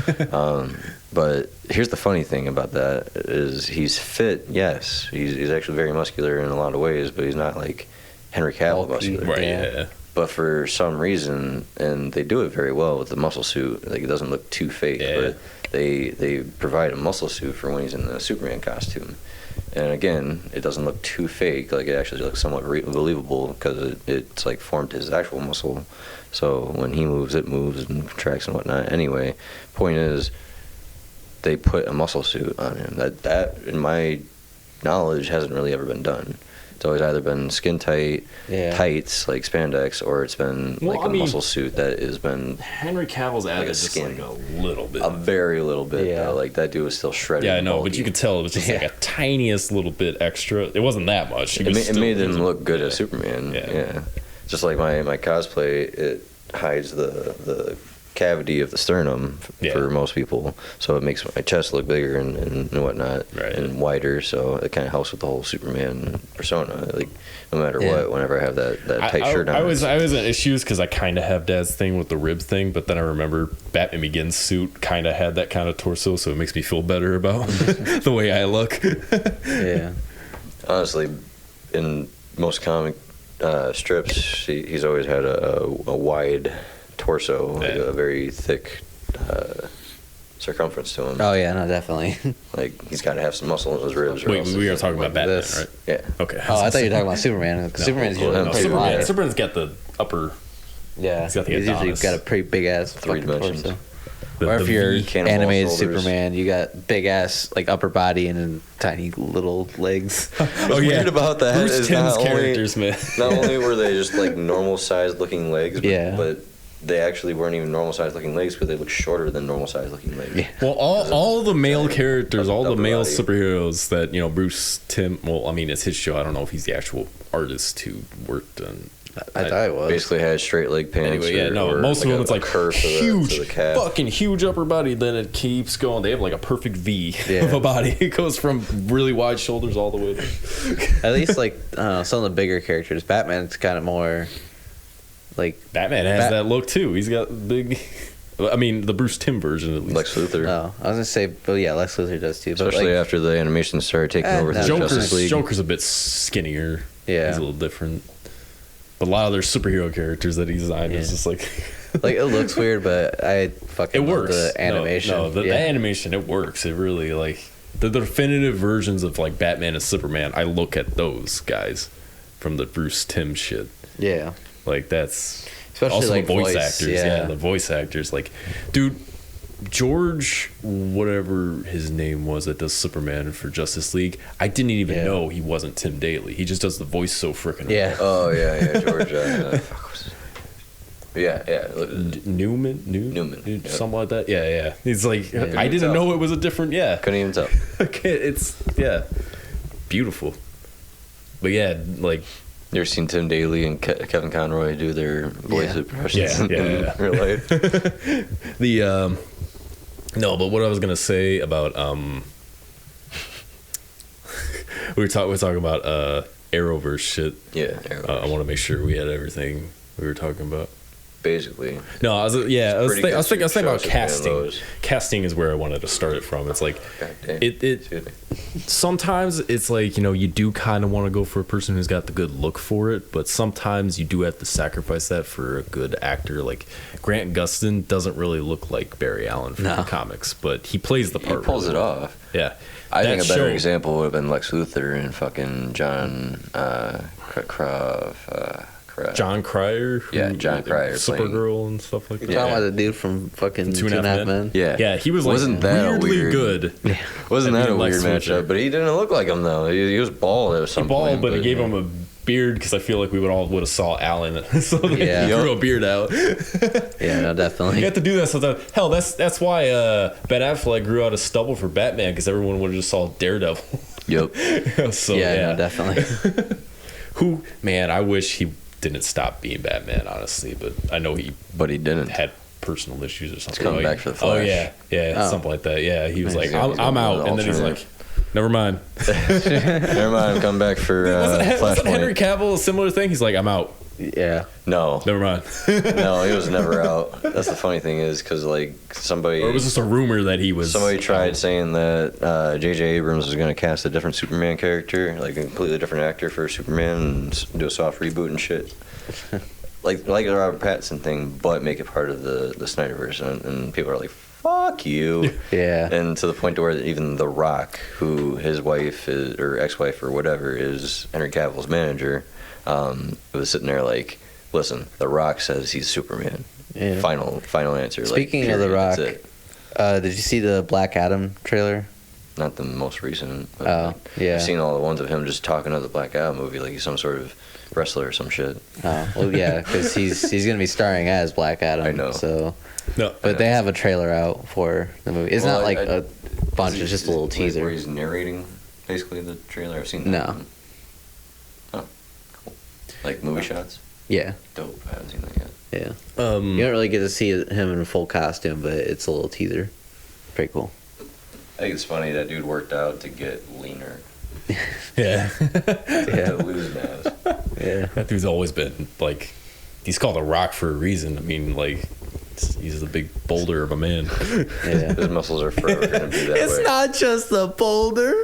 don't know. But here's the funny thing about that is he's fit. Yes, he's actually very muscular in a lot of ways, but he's not like Henry Cavill muscular.
right.
Yeah.
Yeah.
But for some reason, and they do it very well with the muscle suit. Like it doesn't look too fake,
Yeah.
but they provide a muscle suit for when he's in the Superman costume. And again, it doesn't look too fake. Like it actually looks somewhat believable because it's like formed his actual muscle. So when he moves, it moves and contracts and whatnot. Anyway, point is, they put a muscle suit on him. That in my knowledge, hasn't really ever been done. It's always either been skin tight,
Yeah.
tights like spandex, or it's been
Well,
like
I
a
mean,
muscle suit that has been
Henry Cavill's added
a
just
skin.
like a little bit.
a very little bit.
Yeah.
Though. Like that dude was still shredded.
Yeah, I
and
know, but
bulky.
you could tell it was just like a tiniest little bit extra. It wasn't that much. He
It,
was
it
still-
made
he was
him
a-
look good as Superman.
Yeah.
Yeah. Just like my cosplay, it hides the cavity of the sternum
Yeah.
for most people, so it makes my chest look bigger and whatnot,
Right.
and wider. So it kind of helps with the whole Superman persona. Like no matter
Yeah.
what, whenever I have that tight shirt on,
I was in issues because I kind of have Dad's thing with the ribs thing, but then I remember Batman Begins suit kind of had that kind of torso, so it makes me feel better about the way I look.
Yeah.
honestly, in most comic strips, he's always had a wide torso, like
Yeah.
a very thick circumference to him.
Oh yeah, no, definitely.
Like he's got to have some muscle in his ribs. or
Wait,
else
we are
it's
talking about
like
Batman,
this.
right?
Yeah.
Okay.
Oh, I thought you were talking about Superman.
No,
Superman's
well,
usually
no,
pretty
Superman,
wide.
Superman's got the upper.
Yeah,
He's got the
he's usually
Adonis.
got a pretty big ass
Three
fucking
dimensions.
torso.
The,
Or
the
if you're
V.
Cannonball
animated
shoulders.
Superman, you got big ass like upper body and then tiny little legs.
What's weird about that
Bruce
is
Timm's
not only,
characters, man.
not only were they just like normal sized looking legs, but,
Yeah.
but they actually weren't even normal sized looking legs because they look shorter than normal sized looking legs.
Yeah.
Well, all the male
giant
characters, all the
upper
male
body.
superheroes that Bruce Timm. Well, I mean, it's his show. I don't know if he's the actual artist who worked on.
I thought it was.
Basically had straight leg pants.
Anyway, yeah, no.
or
Most of them,
a
it's like
curve
huge,
to the calf.
fucking huge upper body. Then it keeps going. They have like a perfect V
Yeah.
of a body. It goes from really wide shoulders all the way.
At least like some of the bigger characters. Batman's kind of more like.
Batman has that look too. He's got big. I mean, the Bruce Timm version at least.
Lex Luthor.
Oh, I was gonna say, but yeah, Lex Luthor does too. But
Especially
like,
after the animation started taking over
no.
through Justice League.
Joker's a bit skinnier.
Yeah.
He's a little different. But a lot of their superhero characters that he designed is
Yeah.
just like.
like it looks weird, but I fucking
It
love
works.
the animation.
No, the
yeah.
animation, it works. It really, like, the definitive versions of, like, Batman and Superman, I look at those guys from the Bruce Timm shit.
Yeah.
Like, that's...
Especially,
also
like,
the voice
voice,
actors.
yeah.
The voice actors. Like, dude, George, whatever his name was that does Superman for Justice League, I didn't even
Yeah.
know he wasn't Tim Daly. He just does the voice so freaking
Yeah.
Oh yeah, George. Fuck, what's his name? Yeah.
Newman,
Newman, yep.
something like that. Yeah. He's like,
Yeah.
I didn't know it was a different. Yeah,
Couldn't even tell.
okay, it's beautiful. But yeah, like
You ever seen Tim Daly and Kevin Conroy do their voice
Yeah.
impressions
Yeah,
in
yeah.
real life?
the no, but what I was gonna say about we were talking about Arrowverse shit.
Yeah,
I want to make sure we had everything we were talking about.
basically.
No, I was
pretty
thinking about
good shows at
casting.
those.
Casting is where I wanted to start it from. It's like
God damn.
it
Excuse me.
sometimes it's like you do kind of want to go for a person who's got the good look for it, but sometimes you do have to sacrifice that for a good actor. Like Grant Gustin doesn't really look like Barry Allen from
No.
the comics, but he plays the
He
part.
pulls
really
it
well.
off.
Yeah,
I think
That
a better
show-
example would have been Lex Luthor and fucking John
John Cryer. who-
Yeah, John Cryer playing-
Supergirl and stuff like that.
You're talking about the dude from fucking
Two and a Half Men?
Yeah.
Yeah, he was like
Wasn't that a
weirdly
weird-
good.
Wasn't
I
that a
mean,
weird
Lex Luthor.
matchup? But he didn't look like him though. He was bald at some
He bald,
point.
but he gave him a beard because I feel like we would have saw Alan, so they
Yeah.
grew a beard out.
Yeah, no, definitely.
You have to do that sometimes. Hell, that's why Ben Affleck grew out a stubble for Batman because everyone would have just saw Daredevil.
Yep.
So
yeah, no, definitely.
Who man, I wish he didn't stop being Batman, honestly, but I know he
But he didn't.
had personal issues or something.
coming
Oh,
back for the
Oh
Flash.
yeah,
Oh.
something like that. Yeah, he was
Nice.
like, I'm out, and then he's like, never mind.
Never mind. Come back for
wasn't Henry
Flashpoint.
Cavill a similar thing? He's like, I'm out.
Yeah.
No,
Never mind.
no, he was never out. That's the funny thing is because like somebody.
Or it was just a rumor that he was.
Somebody tried saying that J.J. Abrams was going to cast a different Superman character, like a completely different actor for Superman, and do a soft reboot and shit. like the Robert Pattinson thing, but make it part of the Snyderverse, and people are like, "Fuck you!"
Yeah.
And to the point to where even The Rock, who his wife is, or ex-wife or whatever is Henry Cavill's manager, was sitting there like, "Listen, The Rock says he's Superman."
Yeah.
Final answer.
Speaking
like,
of The
period,
Rock,
that's it.
did you see the Black Adam trailer?
not the most recent. But
Oh, yeah.
I've seen all the ones of him just talking about the Black Adam movie like he's some sort of wrestler or some shit.
Oh, well, yeah, because he's gonna be starring as Black Adam.
I know.
So,
No,
but they have a trailer out for the movie. It's
Well,
not like
I-
a bunch. It's just a little teaser.
Where he's narrating basically the trailer. I've seen that.
No.
one. Oh, cool. Like movie shots.
Yeah,
Dope. I haven't seen that yet.
yeah. You don't really get to see him in full costume, but it's a little teaser. Pretty cool.
I think it's funny that dude worked out to get leaner.
yeah.
Yeah.
To lose mass.
Yeah.
That dude's always been like, he's called a rock for a reason. I mean, like, he's a big boulder of a man.
Yeah.
His muscles are forever gonna be that way.
not just a boulder.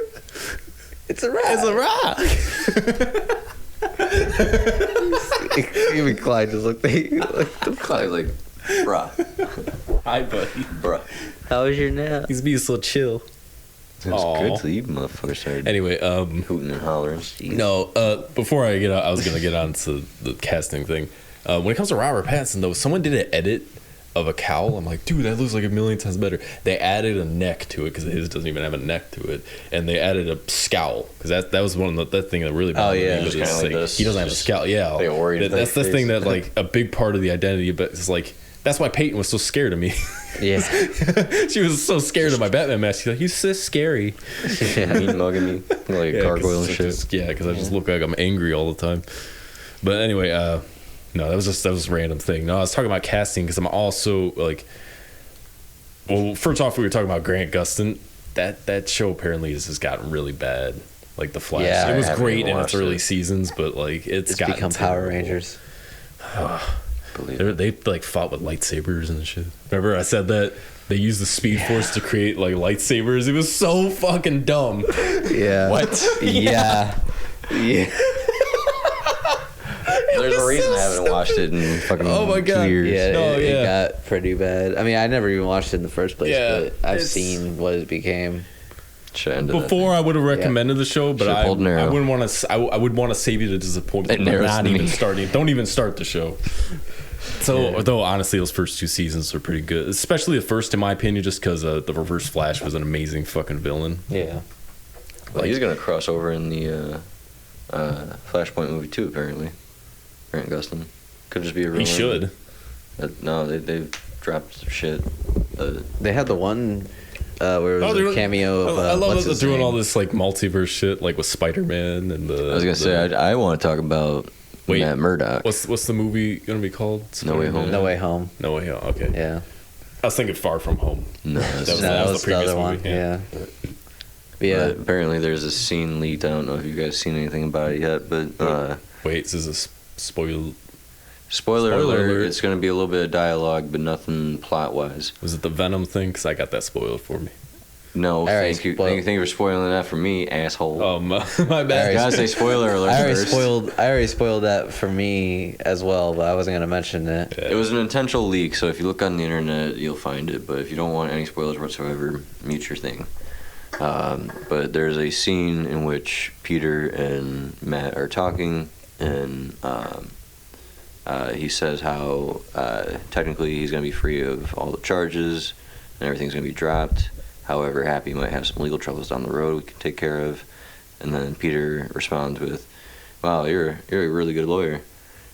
It's a rock.
It's a rock.
Even Clyde just looked at you.
Clyde's like, bruh,
Hi, buddy.
bruh.
How was your nap?
He's being so chill.
It's
Aw.
good till you motherfuckers started
Anyway,
hooting and hollering.
no, before I get out, I was gonna get on to the casting thing. When it comes to Robert Pattinson, though, someone did an edit of a cowl. I'm like, dude, that looks like a million times better. They added a neck to it because his doesn't even have a neck to it, and they added a scowl because that was one of that thing that really bothered
yeah.
me.
Just
was
kinda like
like,
this,
he doesn't have a
just
scowl. Yeah,
like a worried
that's the
face.
thing that like a big part of the identity. But it's like that's why Peyton was so scared of me.
Yeah.
She was so scared of my Batman mask. She's like, he's so scary.
Mean mugging me like a gargoyle and shit.
Because I just look like I'm angry all the time. But anyway, no, that was a random thing. No, I was talking about casting because I'm also like, well, first off, we were talking about Grant Gustin. That show apparently has gotten really bad. Like the Flash,
Yeah,
it was
I haven't
great
even
in its
watched
early
it.
seasons, but like
It's
gotten
become Power
terrible.
Rangers.
Believe it.
They like fought with lightsabers and shit. Remember I said that they used the Speed Force to create like lightsabers. It was so fucking dumb.
Yeah.
What?
Yeah. Yeah.
There's a reason I haven't watched it in fucking
Oh my God.
2 years.
Yeah,
No,
it
yeah.
got pretty bad. I mean, I never even watched it in the first place,
Yeah,
but I've
it's-
seen what it became.
Should end it.
Before I would have recommended the show, but
Should've
I
pulled an arrow.
wouldn't want to. I would want to save you the disappointment.
It
But
narrows
not
to
even
me.
starting. Don't even start the show. So, though honestly, those first two seasons are pretty good, especially the first, in my opinion, just because the Reverse Flash was an amazing fucking villain.
Yeah.
Well, he's gonna cross over in the Flashpoint movie too. Apparently, Grant Gustin could just be a real.
He should.
No, they've dropped some shit.
They had the one where it was
they're-
a cameo of.
I love
what's
that
his
they're doing
name?
all this like multiverse shit, like with Spider-Man and the.
I was gonna say I want to talk about
Wait,
Matt Murdock.
What's the movie gonna be called?
No Way Home.
Spider-Man?
No Way Home.
No Way Home. Okay.
Yeah.
I was thinking Far From Home.
No,
That was-
No,
the previous
other one.
movie,
Yeah.
yeah.
But yeah.
But apparently there's a scene leaked. I don't know if you guys seen anything about it yet, but
Wait, this is a spoil.
spoiler
Spoiler
alert,
alert.
it's going to be a little bit of dialogue, but nothing plot wise.
Was it the Venom thing? Because I got that spoiled for me.
No,
already
thank you.
spoiled.
Thank you for spoiling that for me, asshole.
Oh my bad.
Alright.
Gotta say spoiler alert
I already
first.
spoiled that for me as well, but I wasn't gonna mention it.
It was an intentional leak, so if you look on the internet, you'll find it. But if you don't want any spoilers whatsoever, mute your thing. But there's a scene in which Peter and Matt are talking, and he says how technically he's going to be free of all the charges, and everything's going to be dropped. However, Happy might have some legal troubles down the road we can take care of. And then Peter responds with, "Wow, you're a really good lawyer."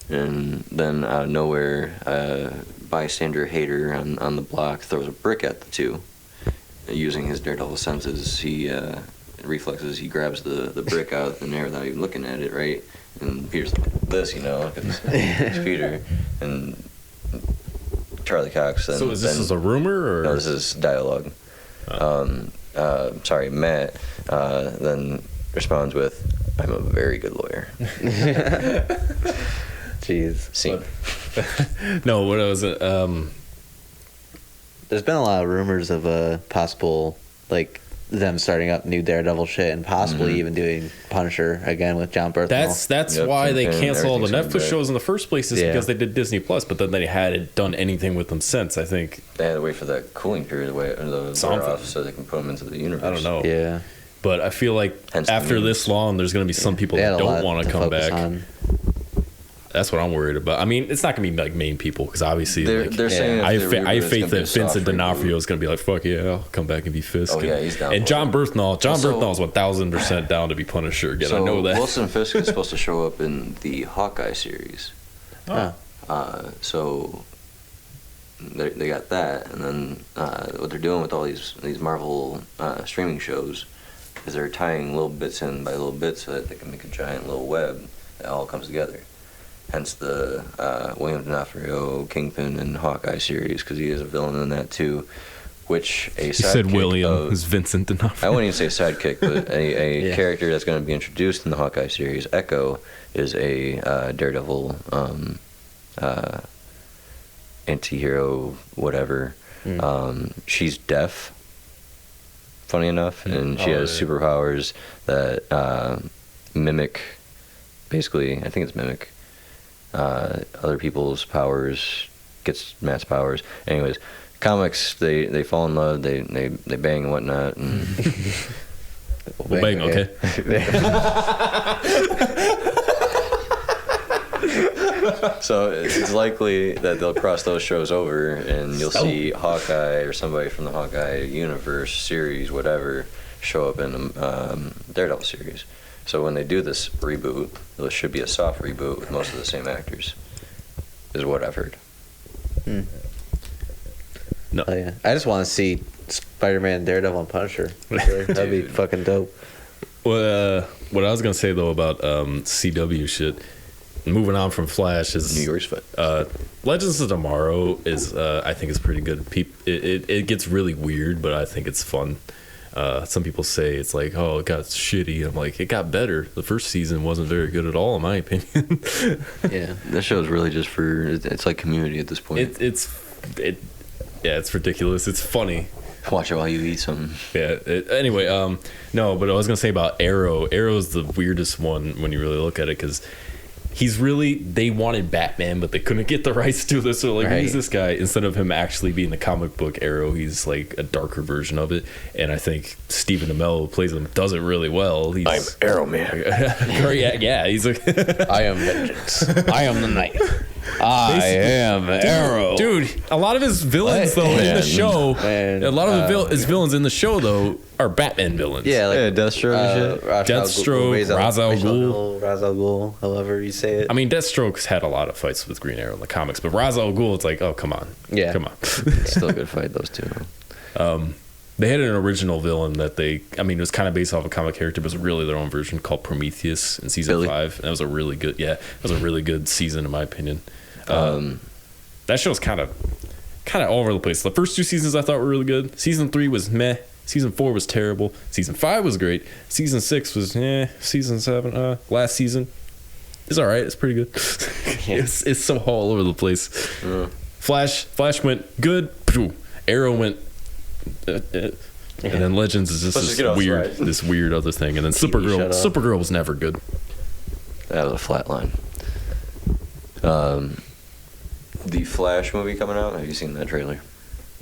And then out of nowhere, bystander hater on the block throws a brick at the two. Using his daredevil senses, reflexes, he grabs the brick out of the air without even looking at it, right? And Peter's like this, because it's Peter. And Charlie Cox then...
So is this a rumor or?
No, this is dialogue. Sorry, Matt then responds with, "I'm a very good lawyer."
Jeez.
Scene.
No, what was it?
There's been a lot of rumors of possible, like, them starting up new Daredevil shit and possibly even doing Punisher again with John Bernthal.
That's
Yep,
why they
and
canceled all the
everything's coming
Netflix
back.
shows in the first place is
Yeah.
because they did Disney Plus, but then they hadn't done anything with them since. I think
They had to wait for that cooling period to wear
Something.
off so they can put them into the universe.
I don't know.
Yeah.
But I feel like
Hence the
after
memes.
this long, there's going to be some people
They had
that
a
don't
lot
want to come
focus
back.
on.
That's what I'm worried about. I mean, it's not gonna be like main people because obviously
they're saying if
I
they reboot
have
it, it's
faith
gonna be
that
a soft
Vincent
reboot.
D'Onofrio is gonna be like, fuck yeah, I'll come back and be Fisk.
Oh, yeah, he's down
And
for
John
it.
Berthnall,
Also-
Berthnall is 1,000% down to be Punisher again.
So
I know that.
Wilson Fisk is supposed to show up in the Hawkeye series.
Oh.
So they got that, and then what they're doing with all these Marvel streaming shows is they're tying little bits in by little bits so that they can make a giant little web that all comes together. Hence the William D'Onofrio Kingpin and Hawkeye series, because he is a villain in that too. Which a
You said
sidekick
William
of-
is Vincent
I
D'Onofrio.
wouldn't even say sidekick, but a
Yeah.
character that's going to be introduced in the Hawkeye series. Echo is a Daredevil anti-hero, whatever. She's deaf, funny enough, and she has superpowers that mimic, basically, I think it's mimic, other people's powers, gets Matt's powers. Anyways, comics, they fall in love, they bang and whatnot, and
Well, bang, okay.
so it's likely that they'll cross those shows over, and you'll see Hawkeye or somebody from the Hawkeye universe series, whatever, show up in the Daredevil series. So when they do this reboot, it should be a soft reboot with most of the same actors, is what I've heard.
No.
Oh yeah, I just want to see Spider-Man, Daredevil, and Punisher. That'd be
Dude.
fucking dope.
Well, what I was gonna say though about CW shit. Moving on from Flash is
New York's fun.
Legends of Tomorrow is I think is pretty good. It gets really weird, but I think it's fun. Some people say it's like, oh, it got shitty. I'm like, it got better. The first season wasn't very good at all, in my opinion.
Yeah.
This show is really just for, it's like Community at this point.
It's ridiculous. It's funny.
Watch it while you eat something.
Yeah. Anyway, no, but I was gonna say about Arrow. Arrow's the weirdest one when you really look at it because they wanted Batman, but they couldn't get the rights to this. So like,
Right.
who's this guy? Instead of him actually being the comic book Arrow, he's like a darker version of it. And I think Stephen Amell, who plays him, does it really well. He's,
I'm Arrow Man.
yeah, he's like,
I am vengeance. I am the knight. I am Arrow.
dude. A lot of his villains
What?
though in the
Man.
show,
Man.
a lot of his villains in the show though are Batman villains.
Yeah, like
Yeah, Deathstroke and shit.
Deathstroke, Ra's al Ghul.
Ra's al Ghul, however you say it.
I mean, Deathstroke's had a lot of fights with Green Arrow in the comics, but Ra's al Ghul, it's like, oh, come on.
Yeah.
Come on.
Still a good fight, those two.
They had an original villain that it was kind of based off a comic character, but it was really their own version called Prometheus in season
Billy.
5. And that was a really good season, in my opinion. That show's kind of all over the place. The first 2 seasons I thought were really good. Season 3 was meh. Season 4 was terrible. Season 5 was great. Season 6 was Season 7, last season is all right. It's pretty good. It's so all over the place. Flash went good. Arrow went. And then Legends is just
Let's just get off stride.
this weird other thing. And then Supergirl.
shut up.
Supergirl was never good.
That was a flat line. The Flash movie coming out. Have you seen that trailer?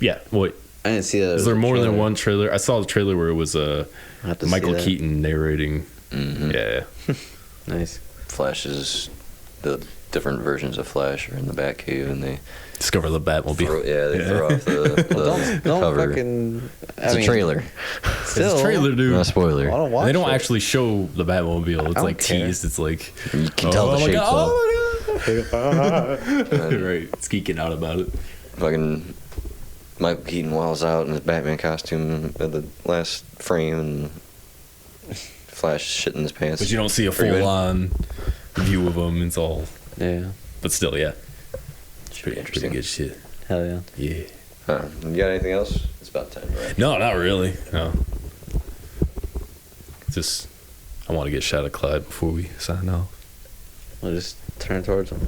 Yeah. Wait.
I didn't see that.
Is there more than one trailer? I saw the trailer where it was
I'll have to see
Michael
that.
Keaton narrating.
Mm-hmm.
Yeah.
Nice.
Flash is the different versions of Flash are in the Batcave, and they
Discover the Batmobile.
throw off the
Don't
cover.
fucking.
It's a trailer,
Still,
It's a trailer, dude.
not a spoiler.
I don't watch
They don't
it.
actually show the Batmobile. It's
don't
like
care.
teased. It's like
You can tell the
my
shape
God,
though.
oh my God. Right, it's geeking out about it.
Fucking Michael Keaton walls out in his Batman costume at the last frame, and Flash shit in his pants.
But you don't see a
Pretty good.
full-on view of them. It's all,
Yeah.
but still, yeah,
Should be
pretty
interesting.
good shit.
Hell yeah.
Yeah.
You got anything else? It's about time, right?
No, not really. No. Just, I want to get shot of Clyde before we sign off.
We'll just turn towards him.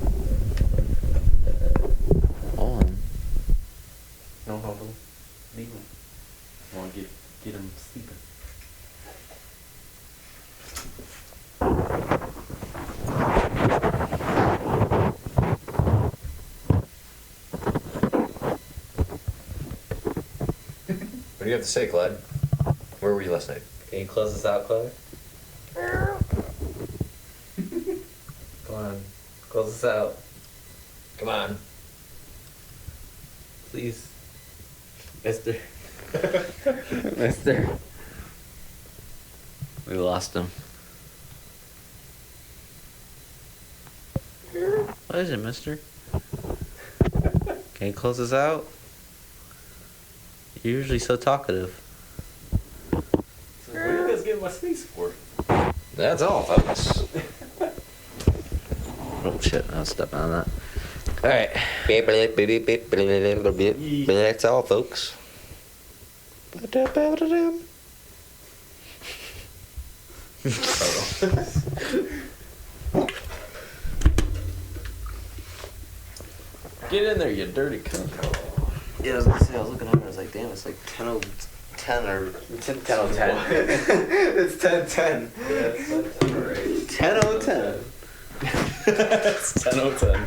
Hold on.
No, leave him. I want to get him sleeping.
What do you have to say, Clyde? Where were you last night?
Can you close this out, Chloe? Come on. Close this out.
Come on.
Please. Mister. Mister. We lost him. What is it, mister? Can you close this out? You're usually so talkative.
What are you guys getting my space for?
That's all, folks.
Oh shit, I'll step on that. Alright.
That's all, folks.
Get in there, you dirty cunt.
Yeah, I was gonna say, I was looking at it, I was like, damn, it's like 10:10 or 10:10. It's 10:10.
Yeah, it's right.
10:10.
It's 10:10.